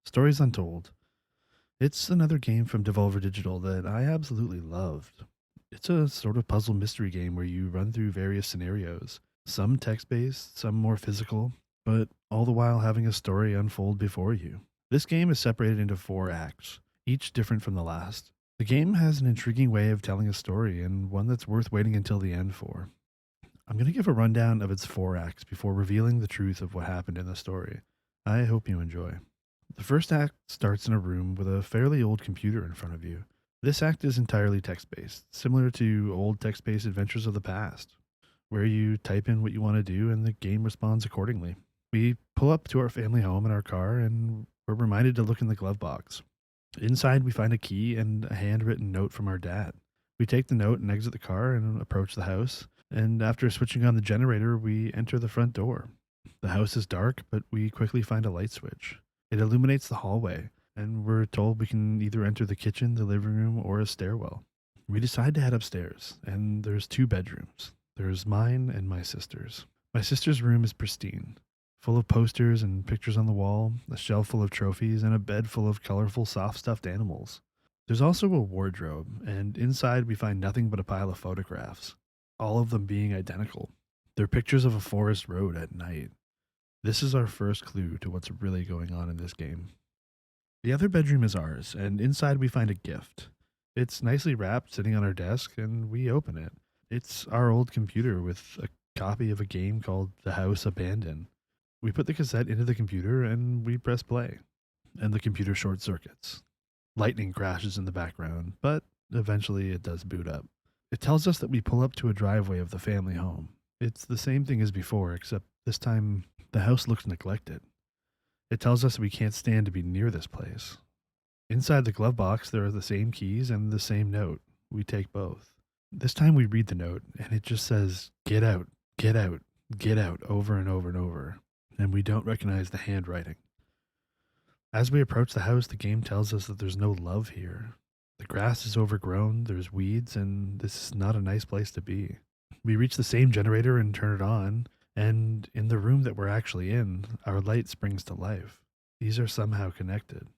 Stories Untold. It's another game from Devolver Digital that I absolutely loved. It's a sort of puzzle mystery game where you run through various scenarios, some text based, some more physical, but all the while having a story unfold before you. This game is separated into four acts, each different from the last. The game has an intriguing way of telling a story and one that's worth waiting until the end for. I'm going to give a rundown of its four acts before revealing the truth of what happened in the story. I hope you enjoy. The first act starts in a room with a fairly old computer in front of you. This act is entirely text based, similar to old text based adventures of the past, where you type in what you want to do and the game responds accordingly. We pull up to our family home in our car and we're reminded to look in the glove box. Inside, we find a key and a handwritten note from our dad. We take the note and exit the car and approach the house. And after switching on the generator, we enter the front door. The house is dark, but we quickly find a light switch. It illuminates the hallway, and we're told we can either enter the kitchen, the living room, or a stairwell. We decide to head upstairs, and there's two bedrooms. There's mine and my sister's. My sister's room is pristine, full of posters and pictures on the wall, a shelf full of trophies, and a bed full of colorful soft stuffed animals. There's also a wardrobe, and inside we find nothing but a pile of photographs, all of them being identical. They're pictures of a forest road at night. This is our first clue to what's really going on in this game. The other bedroom is ours, and inside we find a gift. It's nicely wrapped, sitting on our desk, and we open it. It's our old computer with a copy of a game called The House Abandoned. We put the cassette into the computer and we press play, and the computer short circuits. Lightning crashes in the background, but eventually it does boot up. It tells us that we pull up to a driveway of the family home. It's the same thing as before, except this time the house looks neglected. It tells us we can't stand to be near this place. Inside the glove box, there are the same keys and the same note. We take both. This time we read the note, and it just says, "Get out, get out, get out," over and over and over. And we don't recognize the handwriting. As we approach the house, the game tells us that there's no love here. The grass is overgrown, there's weeds, and this is not a nice place to be. We reach the same generator and turn it on, and in the room that we're actually in, our light springs to life. These are somehow connected.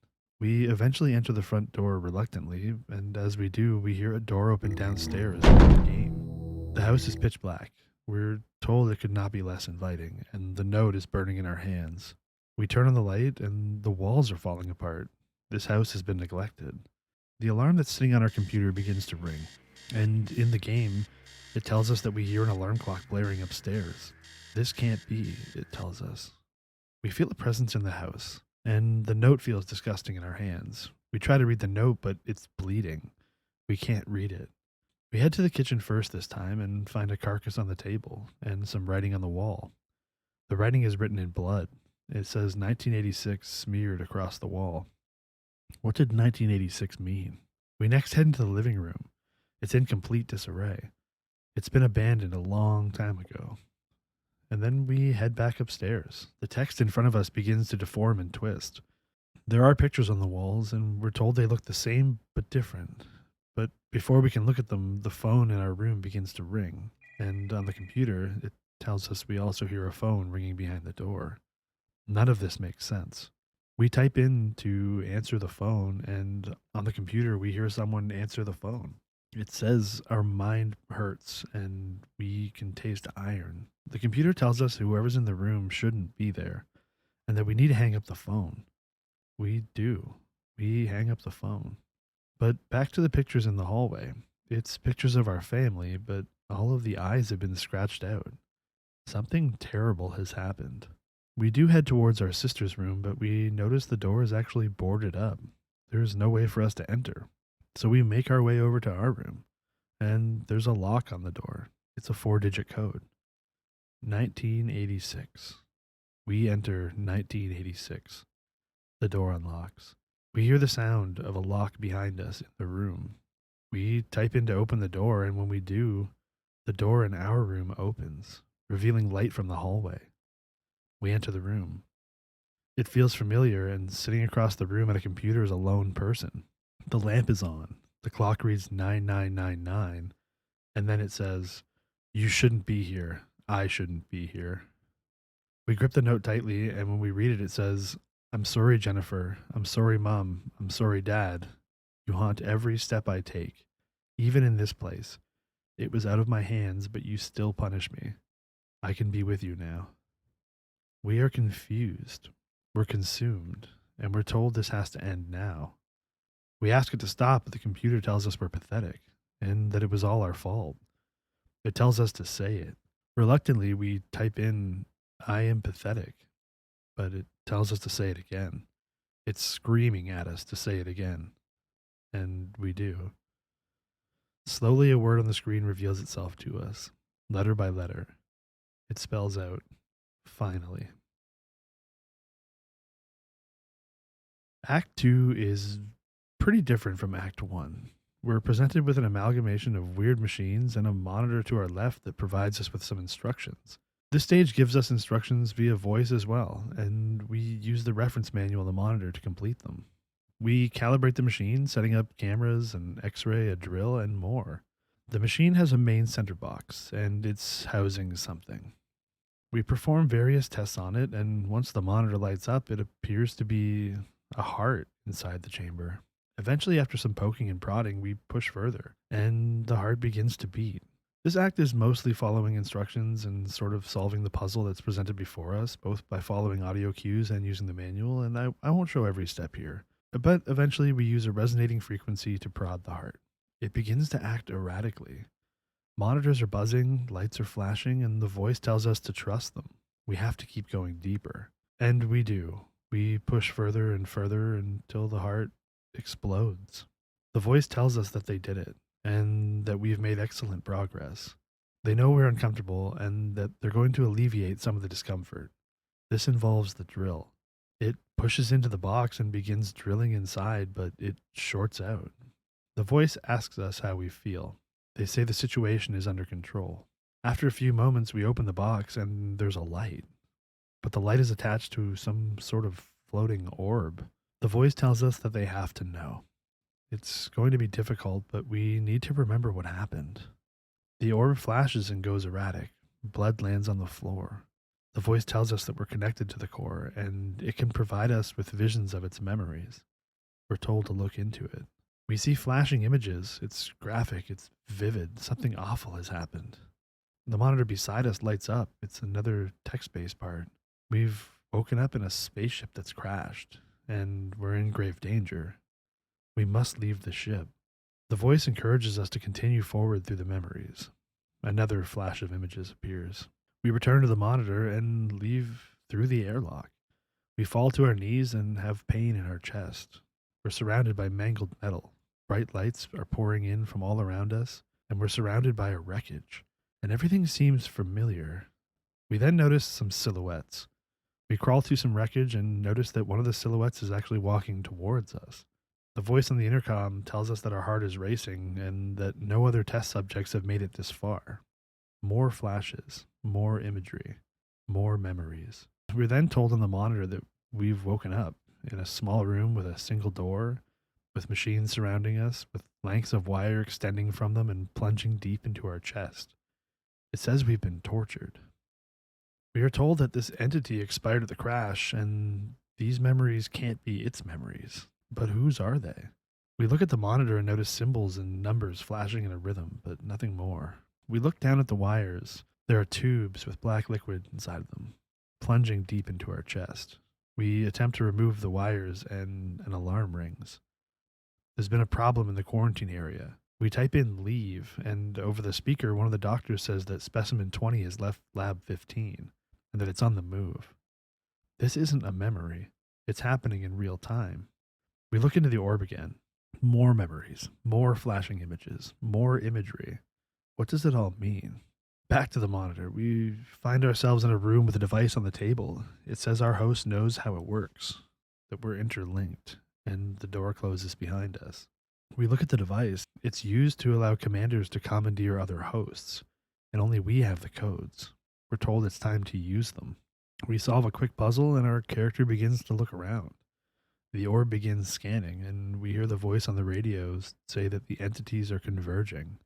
We eventually enter the front door reluctantly, and as we do, we hear a door open downstairs in the game. The house is pitch black. We're told it could not be less inviting, and the note is burning in our hands. We turn on the light, and the walls are falling apart. This house has been neglected. The alarm that's sitting on our computer begins to ring, and in the game, it tells us that we hear an alarm clock blaring upstairs. This can't be, it tells us. We feel a presence in the house, and the note feels disgusting in our hands. We try to read the note, but it's bleeding. We can't read it. We head to the kitchen first this time and find a carcass on the table and some writing on the wall. The writing is written in blood. It says 1986 smeared across the wall. What did 1986 mean? We next head into the living room. It's in complete disarray. It's been abandoned a long time ago. And then we head back upstairs. The text in front of us begins to deform and twist. There are pictures on the walls, and we're told they look the same but different. But before we can look at them, the phone in our room begins to ring. And on the computer, it tells us we also hear a phone ringing behind the door. None of this makes sense. We type in to answer the phone, and on the computer, we hear someone answer the phone. It says our mind hurts and we can taste iron. The computer tells us whoever's in the room shouldn't be there and that we need to hang up the phone. We do. We hang up the phone. But back to the pictures in the hallway. It's pictures of our family, but all of the eyes have been scratched out. Something terrible has happened. We do head towards our sister's room, but we notice the door is actually boarded up. There is no way for us to enter. So we make our way over to our room, and there's a lock on the door. It's a 4-digit code. 1986. We enter 1986. The door unlocks. We hear the sound of a lock behind us in the room. We type in to open the door, and when we do, the door in our room opens, revealing light from the hallway. We enter the room. It feels familiar, and sitting across the room at a computer is a lone person. The lamp is on. The clock reads 9999, and then it says, "You shouldn't be here. I shouldn't be here." We grip the note tightly, and when we read it, it says, I'm sorry, Jennifer. I'm sorry, Mom. I'm sorry, Dad. You haunt every step I take, even in this place. It was out of my hands, but you still punish me. I can be with you now. We are confused. We're consumed, and we're told this has to end now. We ask it to stop, but the computer tells us we're pathetic and that it was all our fault. It tells us to say it. Reluctantly, we type in, I am pathetic, but it tells us to say it again. It's screaming at us to say it again, and we do. Slowly, a word on the screen reveals itself to us, letter by letter. It spells out, finally. Act 2 is pretty different from Act 1. We're presented with an amalgamation of weird machines and a monitor to our left that provides us with some instructions. This stage gives us instructions via voice as well, and we use the reference manual on the monitor to complete them. We calibrate the machine, setting up cameras, an x ray, a drill, and more. The machine has a main center box, and it's housing something. We perform various tests on it, and once the monitor lights up, it appears to be a heart inside the chamber. Eventually, after some poking and prodding, we push further, and the heart begins to beat. This act is mostly following instructions and sort of solving the puzzle that's presented before us, both by following audio cues and using the manual, and I won't show every step here. But eventually, we use a resonating frequency to prod the heart. It begins to act erratically. Monitors are buzzing, lights are flashing, and the voice tells us to trust them. We have to keep going deeper. And we do. We push further and further until the heart explodes. The voice tells us that they did it and that we've made excellent progress. They know we're uncomfortable and that they're going to alleviate some of the discomfort. This involves the drill. It pushes into the box and begins drilling inside, but it shorts out. The voice asks us how we feel. They say the situation is under control. After a few moments, we open the box and there's a light, but the light is attached to some sort of floating orb. The voice tells us that they have to know. It's going to be difficult, but we need to remember what happened. The orb flashes and goes erratic. Blood lands on the floor. The voice tells us that we're connected to the core, and it can provide us with visions of its memories. We're told to look into it. We see flashing images. It's graphic, it's vivid. Something awful has happened. The monitor beside us lights up. It's another text-based part. We've woken up in a spaceship that's crashed, and we're in grave danger. We must leave the ship. The voice encourages us to continue forward through the memories. Another flash of images appears. We return to the monitor and leave through the airlock. We fall to our knees and have pain in our chest. We're surrounded by mangled metal. Bright lights are pouring in from all around us, and we're surrounded by a wreckage. And everything seems familiar. We then notice some silhouettes. We crawl through some wreckage and notice that one of the silhouettes is actually walking towards us. The voice on the intercom tells us that our heart is racing and that no other test subjects have made it this far. More flashes, more imagery, more memories. We're then told on the monitor that we've woken up in a small room with a single door, with machines surrounding us, with lengths of wire extending from them and plunging deep into our chest. It says we've been tortured. We are told that this entity expired at the crash, and these memories can't be its memories. But whose are they? We look at the monitor and notice symbols and numbers flashing in a rhythm, but nothing more. We look down at the wires. There are tubes with black liquid inside of them, plunging deep into our chest. We attempt to remove the wires, and an alarm rings. There's been a problem in the quarantine area. We type in leave, and over the speaker, one of the doctors says that specimen 20 has left lab 15, and that it's on the move. This isn't a memory. It's happening in real time. We look into the orb again. More memories, more flashing images, more imagery. What does it all mean? Back to the monitor. We find ourselves in a room with a device on the table. It says our host knows how it works, that we're interlinked, and the door closes behind us. We look at the device. It's used to allow commanders to commandeer other hosts, and only we have the codes. We're told it's time to use them. We solve a quick puzzle, and our character begins to look around. The orb begins scanning, and we hear the voice on the radios say that the entities are converging.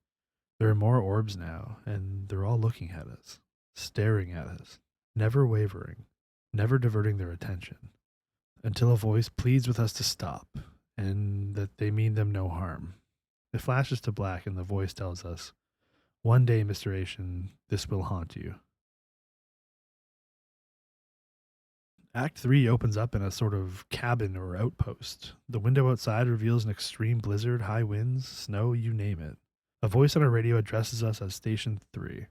There are more orbs now, and they're all looking at us, staring at us, never wavering, never diverting their attention. until a voice pleads with us to stop and that they mean them no harm. It flashes to black and the voice tells us, "One day, Mr. Asian, this will haunt you." Act 3 opens up in a sort of cabin or outpost. The window outside reveals an extreme blizzard, high winds, snow, you name it. A voice on our radio addresses us as Station 3.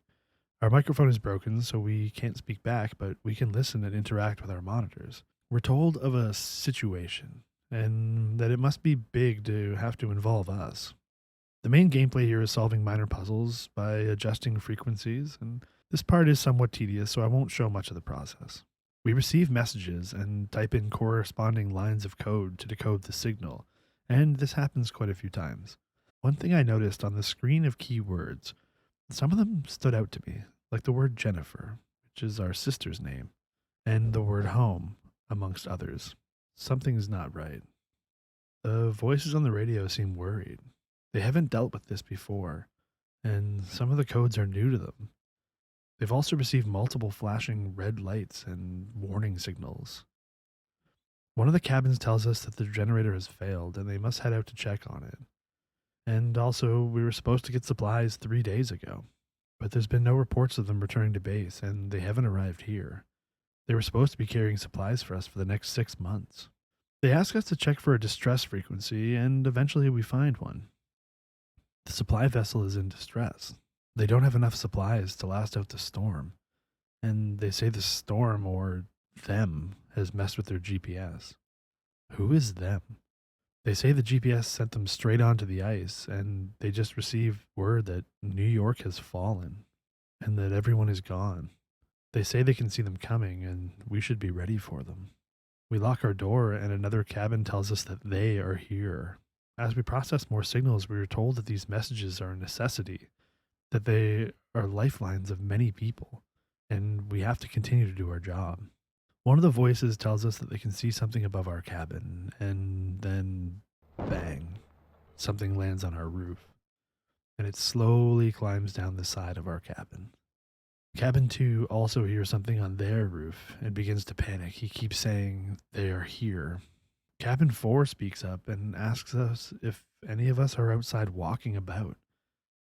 Our microphone is broken, so we can't speak back, but we can listen and interact with our monitors. We're told of a situation, and that it must be big to have to involve us. The main gameplay here is solving minor puzzles by adjusting frequencies, and this part is somewhat tedious, so I won't show much of the process. We receive messages and type in corresponding lines of code to decode the signal, and this happens quite a few times. One thing I noticed on the screen of keywords, some of them stood out to me, like the word Jennifer, which is our sister's name, and the word home, amongst others. Something's not right. The voices on the radio seem worried. They haven't dealt with this before, and some of the codes are new to them. They've also received multiple flashing red lights and warning signals. One of the cabins tells us that the generator has failed and they must head out to check on it. And also, we were supposed to get supplies 3 days ago, but there's been no reports of them returning to base, and they haven't arrived here. They were supposed to be carrying supplies for us for the next 6 months. They ask us to check for a distress frequency, and eventually we find one. The supply vessel is in distress. They don't have enough supplies to last out the storm, and they say the storm, or them, has messed with their GPS. Who is them? They say the GPS sent them straight onto the ice, and they just received word that New York has fallen, and that everyone is gone. They say they can see them coming, and we should be ready for them. We lock our door, and another cabin tells us that they are here. As we process more signals, we are told that these messages are a necessity, that they are lifelines of many people, and we have to continue to do our job. One of the voices tells us that they can see something above our cabin, and then bang, something lands on our roof, and it slowly climbs down the side of our cabin. Cabin 2 also hears something on their roof and begins to panic. He keeps saying they are here. Cabin 4 speaks up and asks us if any of us are outside walking about,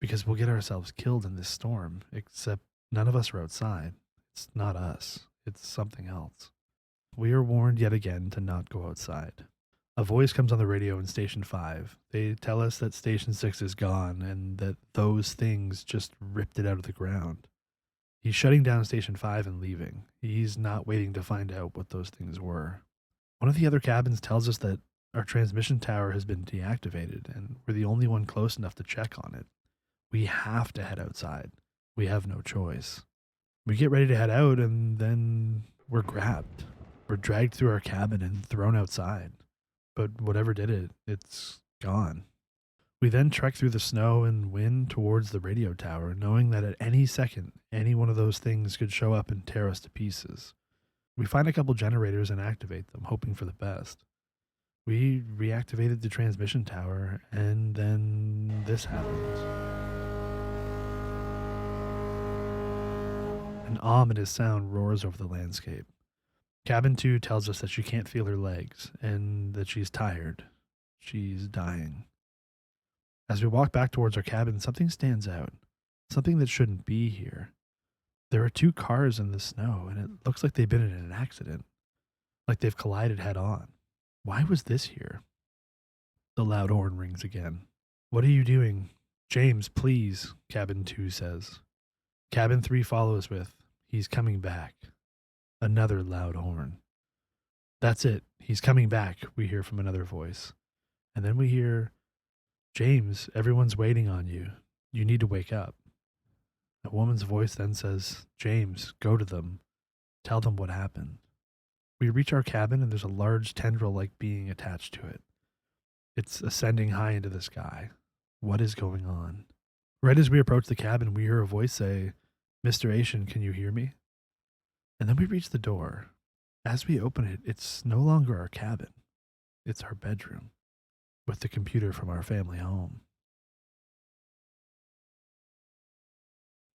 because we'll get ourselves killed in this storm, except none of us are outside. It's not us. It's something else. We are warned yet again to not go outside. A voice comes on the radio in Station 5. They tell us that Station 6 is gone and that those things just ripped it out of the ground. He's shutting down Station 5 and leaving. He's not waiting to find out what those things were. One of the other cabins tells us that our transmission tower has been deactivated and we're the only one close enough to check on it. We have to head outside. We have no choice. We get ready to head out and then we're grabbed. We're dragged through our cabin and thrown outside. But whatever did it, it's gone. We then trek through the snow and wind towards the radio tower, knowing that at any second, any one of those things could show up and tear us to pieces. We find a couple generators and activate them, hoping for the best. We reactivated the transmission tower, and then this happens. An ominous sound roars over the landscape. Cabin 2 tells us that she can't feel her legs, and that she's tired. She's dying. As we walk back towards our cabin, something stands out. Something that shouldn't be here. There are 2 cars in the snow, and it looks like they've been in an accident. Like they've collided head on. Why was this here? The loud horn rings again. "What are you doing? James, please," Cabin 2 says. Cabin 3 follows with, "He's coming back." Another loud horn. "That's it. He's coming back," we hear from another voice. And then we hear, "James, everyone's waiting on you. You need to wake up." A woman's voice then says, "James, go to them. Tell them what happened." We reach our cabin and there's a large tendril-like being attached to it. It's ascending high into the sky. What is going on? Right as we approach the cabin, we hear a voice say, "Mr. Asian, can you hear me?" And then we reach the door. As we open it, it's no longer our cabin. It's our bedroom, with the computer from our family home.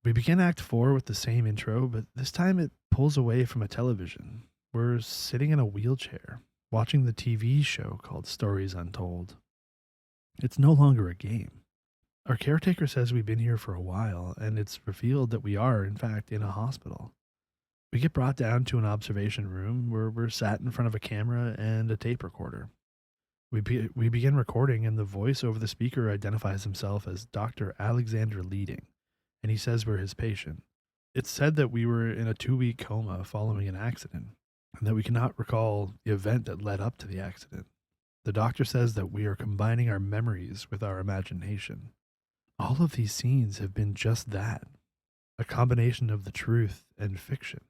We begin Act 4 with the same intro, but this time it pulls away from a television. We're sitting in a wheelchair. watching the TV show called Stories Untold. It's no longer a game. Our caretaker says we've been here for a while, and it's revealed that we are, in fact, in a hospital. We get brought down to an observation room where we're sat in front of a camera and a tape recorder. We begin recording, and the voice over the speaker identifies himself as Dr. Alexander Leading, and he says we're his patient. It's said that we were in a 2-week coma following an accident, and that we cannot recall the event that led up to the accident. The doctor says that we are combining our memories with our imagination. All of these scenes have been just that, a combination of the truth and fiction.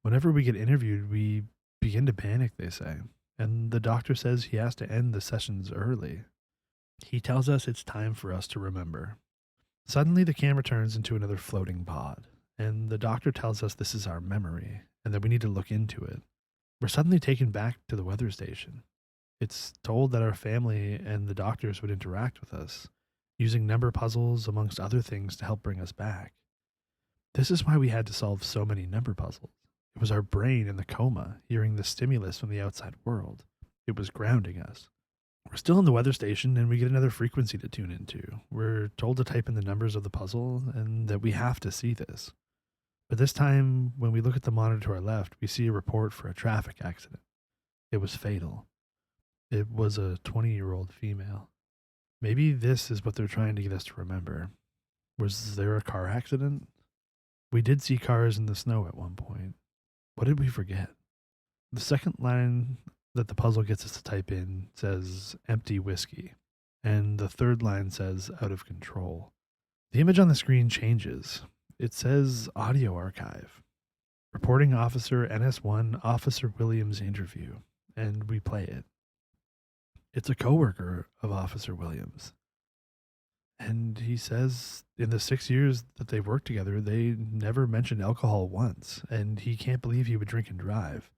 Whenever we get interviewed, we begin to panic, they say, and the doctor says he has to end the sessions early. He tells us it's time for us to remember. Suddenly, the camera turns into another floating pod, and the doctor tells us this is our memory and that we need to look into it. We're suddenly taken back to the weather station. It's told that our family and the doctors would interact with us, using number puzzles amongst other things to help bring us back. This is why we had to solve so many number puzzles. It was our brain in the coma, hearing the stimulus from the outside world. It was grounding us. We're still in the weather station, and we get another frequency to tune into. We're told to type in the numbers of the puzzle, and that we have to see this. But this time, when we look at the monitor to our left, we see a report for a traffic accident. It was fatal. It was a 20-year-old female. Maybe this is what they're trying to get us to remember. Was there a car accident? We did see cars in the snow at one point. What did we forget? The second line that the puzzle gets us to type in says empty whiskey, and the third line says out of control. The image on the screen changes. It says audio archive. Reporting officer NS1 Officer Williams interview, and we play it. It's a coworker of Officer Williams. And he says in the 6 years that they've worked together, they never mentioned alcohol once, and he can't believe he would drink and drive.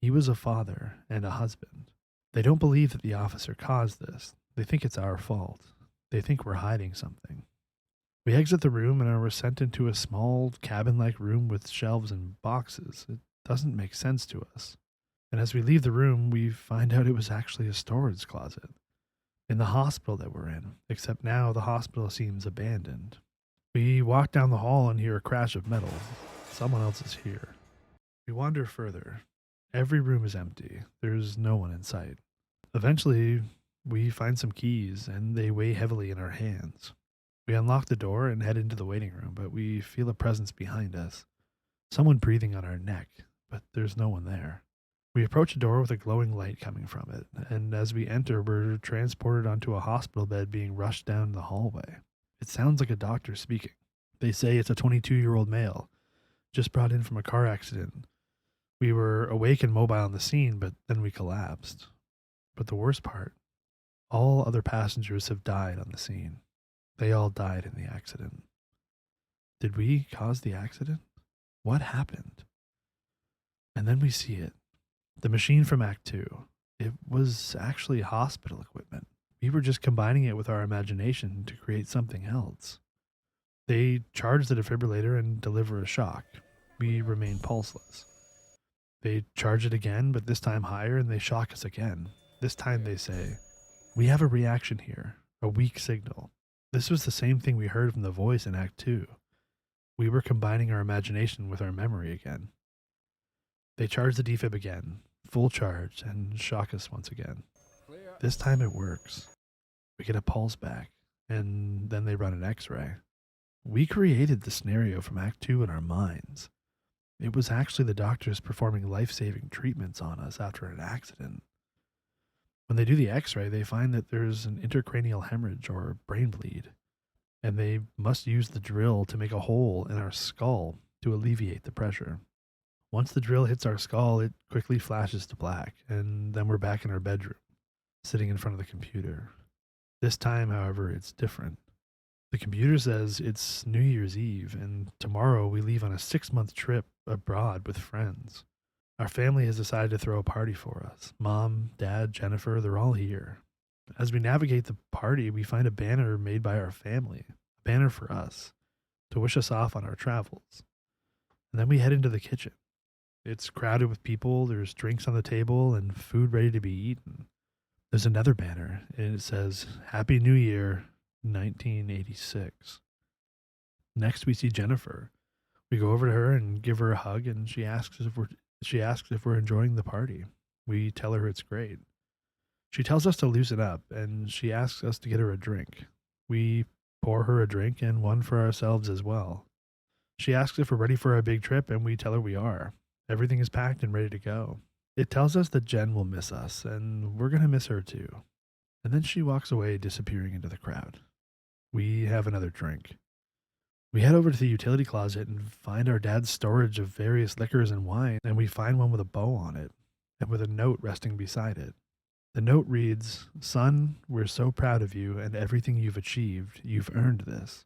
He was a father and a husband. They don't believe that the officer caused this. They think it's our fault. They think we're hiding something. We exit the room and are sent into a small cabin-like room with shelves and boxes. It doesn't make sense to us. And as we leave the room, we find out it was actually a storage closet in the hospital that we're in, except now the hospital seems abandoned. We walk down the hall and hear a crash of metal. Someone else is here. We wander further. Every room is empty. There's no one in sight. Eventually, we find some keys, and they weigh heavily in our hands. We unlock the door and head into the waiting room, but we feel a presence behind us. Someone breathing on our neck, but there's no one there. We approach a door with a glowing light coming from it, and as we enter, we're transported onto a hospital bed being rushed down the hallway. It sounds like a doctor speaking. They say it's a 22-year-old male, just brought in from a car accident. We were awake and mobile on the scene, but then we collapsed. But the worst part, all other passengers have died on the scene. They all died in the accident. Did we cause the accident? What happened? And then we see it. The machine from Act 2. It was actually hospital equipment. We were just combining it with our imagination to create something else. They charge the defibrillator and deliver a shock. We remain pulseless. They charge it again, but this time higher, and they shock us again. This time they say, "We have a reaction here, a weak signal." This was the same thing we heard from the voice in Act 2. We were combining our imagination with our memory again. They charge the defib again, full charge, and shock us once again. This time it works. We get a pulse back, and then they run an x-ray. We created the scenario from Act 2 in our minds. It was actually the doctors performing life-saving treatments on us after an accident. When they do the x-ray, they find that there's an intracranial hemorrhage or brain bleed, and they must use the drill to make a hole in our skull to alleviate the pressure. Once the drill hits our skull, it quickly flashes to black, and then we're back in our bedroom, sitting in front of the computer. This time, however, it's different. The computer says it's New Year's Eve, and tomorrow we leave on a 6-month trip abroad with friends. Our family has decided to throw a party for us. Mom, Dad, Jennifer, they're all here. As we navigate the party, we find a banner made by our family, a banner for us, to wish us off on our travels. And then we head into the kitchen. It's crowded with people, there's drinks on the table, and food ready to be eaten. There's another banner, and it says, Happy New Year, 1986. Next, we see Jennifer. We go over to her and give her a hug, and she asks if we're enjoying the party. We tell her it's great. She tells us to loosen up, and she asks us to get her a drink. We pour her a drink and one for ourselves as well. She asks if we're ready for our big trip, and we tell her we are. Everything is packed and ready to go. It tells us that Jen will miss us, and we're going to miss her too. And then she walks away, disappearing into the crowd. We have another drink. We head over to the utility closet and find our dad's storage of various liquors and wine, and we find one with a bow on it and with a note resting beside it. The note reads, Son, we're so proud of you and everything you've achieved. You've earned this.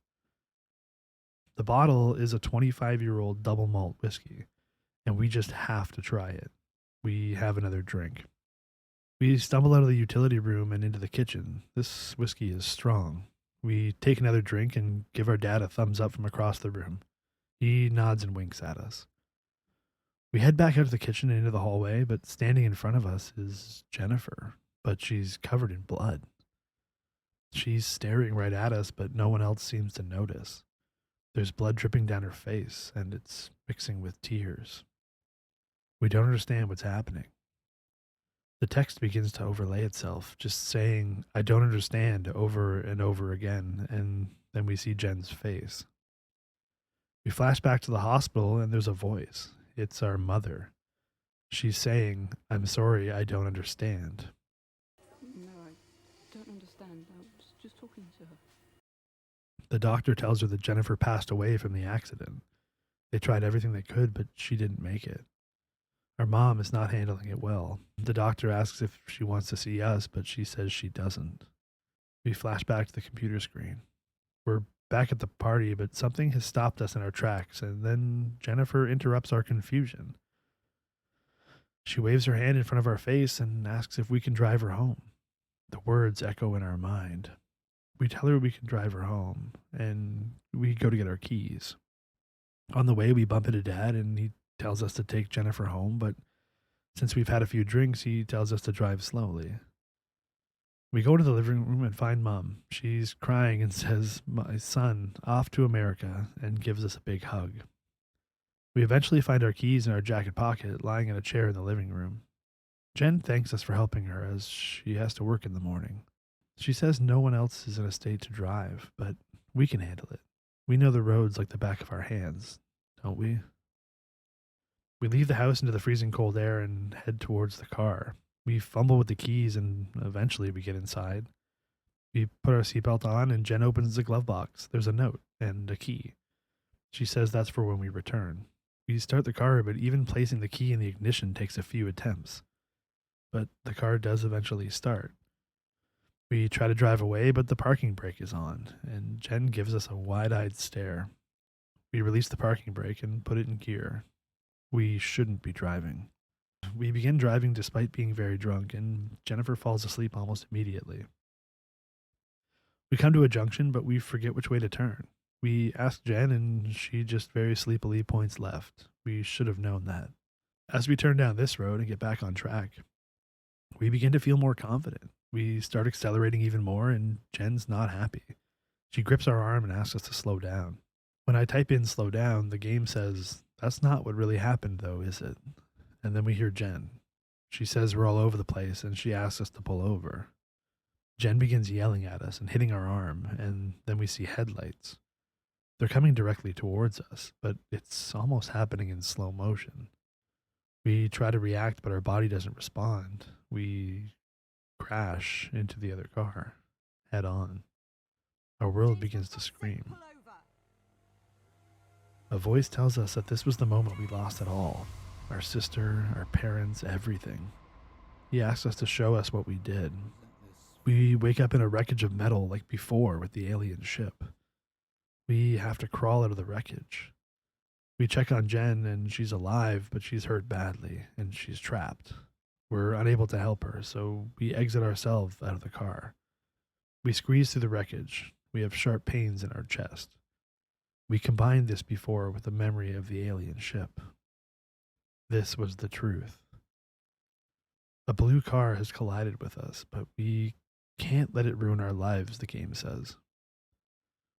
The bottle is a 25-year-old double malt whiskey, and we just have to try it. We have another drink. We stumble out of the utility room and into the kitchen. This whiskey is strong. We take another drink and give our dad a thumbs up from across the room. He nods and winks at us. We head back out of the kitchen and into the hallway, but standing in front of us is Jennifer, but she's covered in blood. She's staring right at us, but no one else seems to notice. There's blood dripping down her face, and it's mixing with tears. We don't understand what's happening. The text begins to overlay itself, just saying, I don't understand, over and over again, and then we see Jen's face. We flash back to the hospital, and there's a voice. It's our mother. She's saying, I'm sorry, I don't understand. No, I don't understand. I was just talking to her. The doctor tells her that Jennifer passed away from the accident. They tried everything they could, but she didn't make it. Our mom is not handling it well. The doctor asks if she wants to see us, but she says she doesn't. We flash back to the computer screen. We're back at the party, but something has stopped us in our tracks, and then Jennifer interrupts our confusion. She waves her hand in front of our face and asks if we can drive her home. The words echo in our mind. We tell her we can drive her home, and we go to get our keys. On the way, we bump into Dad, and he tells us to take Jennifer home, but since we've had a few drinks, he tells us to drive slowly. We go to the living room and find Mom. She's crying and says, My son, off to America, and gives us a big hug. We eventually find our keys in our jacket pocket, lying in a chair in the living room. Jen thanks us for helping her, as she has to work in the morning. She says no one else is in a state to drive, but we can handle it. We know the roads like the back of our hands, don't we? We leave the house into the freezing cold air and head towards the car. We fumble with the keys and eventually we get inside. We put our seatbelt on and Jen opens the glove box. There's a note and a key. She says that's for when we return. We start the car, but even placing the key in the ignition takes a few attempts. But the car does eventually start. We try to drive away, but the parking brake is on, and Jen gives us a wide-eyed stare. We release the parking brake and put it in gear. We shouldn't be driving. We begin driving despite being very drunk, and Jennifer falls asleep almost immediately. We come to a junction, but we forget which way to turn. We ask Jen, and she just very sleepily points left. We should have known that. As we turn down this road and get back on track, we begin to feel more confident. We start accelerating even more, and Jen's not happy. She grips our arm and asks us to slow down. When I type in slow down, the game says, that's not what really happened though, is it? And then we hear Jen. She says we're all over the place, and she asks us to pull over. Jen begins yelling at us and hitting our arm, and then we see headlights. They're coming directly towards us, but it's almost happening in slow motion. We try to react, but our body doesn't respond. We crash into the other car, head on. Our world begins to scream. A voice tells us that this was the moment we lost it all. Our sister, our parents, everything. He asks us to show us what we did. We wake up in a wreckage of metal like before with the alien ship. We have to crawl out of the wreckage. We check on Jen and she's alive, but she's hurt badly and she's trapped. We're unable to help her, so we exit ourselves out of the car. We squeeze through the wreckage. We have sharp pains in our chest. We combined this before with the memory of the alien ship. This was the truth. A blue car has collided with us, but we can't let it ruin our lives, the game says.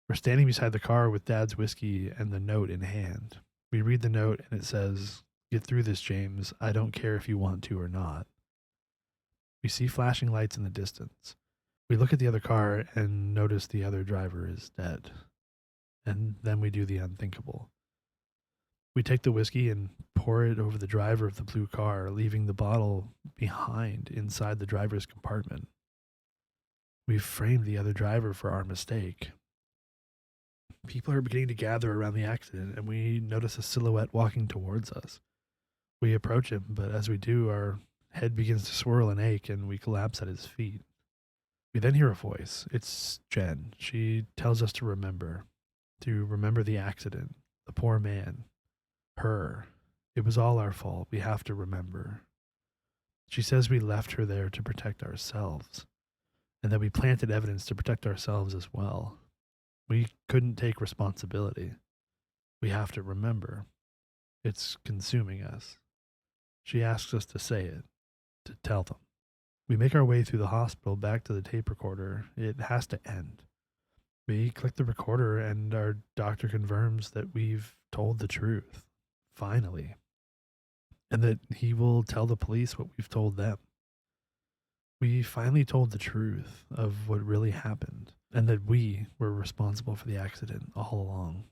We're standing beside the car with Dad's whiskey and the note in hand. We read the note and it says, "Get through this, James. I don't care if you want to or not." We see flashing lights in the distance. We look at the other car and notice the other driver is dead. And then we do the unthinkable. We take the whiskey and pour it over the driver of the blue car, leaving the bottle behind inside the driver's compartment. We've framed the other driver for our mistake. People are beginning to gather around the accident, and we notice a silhouette walking towards us. We approach him, but as we do, our head begins to swirl and ache, and we collapse at his feet. We then hear a voice. It's Jen. She tells us to remember the accident, the poor man, her. It was all our fault. We have to remember. She says we left her there to protect ourselves, and that we planted evidence to protect ourselves as well. We couldn't take responsibility. We have to remember. It's consuming us. She asks us to say it, to tell them. We make our way through the hospital back to the tape recorder. It has to end. We click the recorder, and our doctor confirms that we've told the truth, finally, and that he will tell the police what we've told them. We finally told the truth of what really happened, and that we were responsible for the accident all along.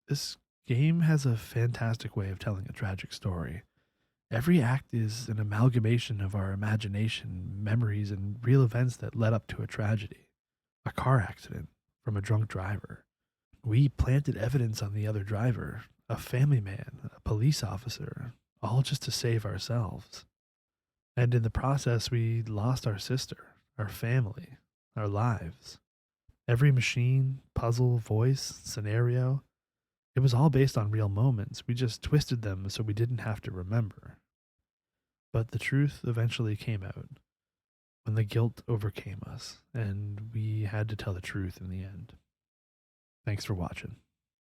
This game has a fantastic way of telling a tragic story. Every act is an amalgamation of our imagination, memories, and real events that led up to a tragedy, a car accident from a drunk driver. We planted evidence on the other driver, a family man, a police officer, all just to save ourselves. And in the process, we lost our sister, our family, our lives. Every machine, puzzle, voice, scenario, it was all based on real moments. We just twisted them so we didn't have to remember. But the truth eventually came out when the guilt overcame us, and we had to tell the truth in the end. Thanks for watching.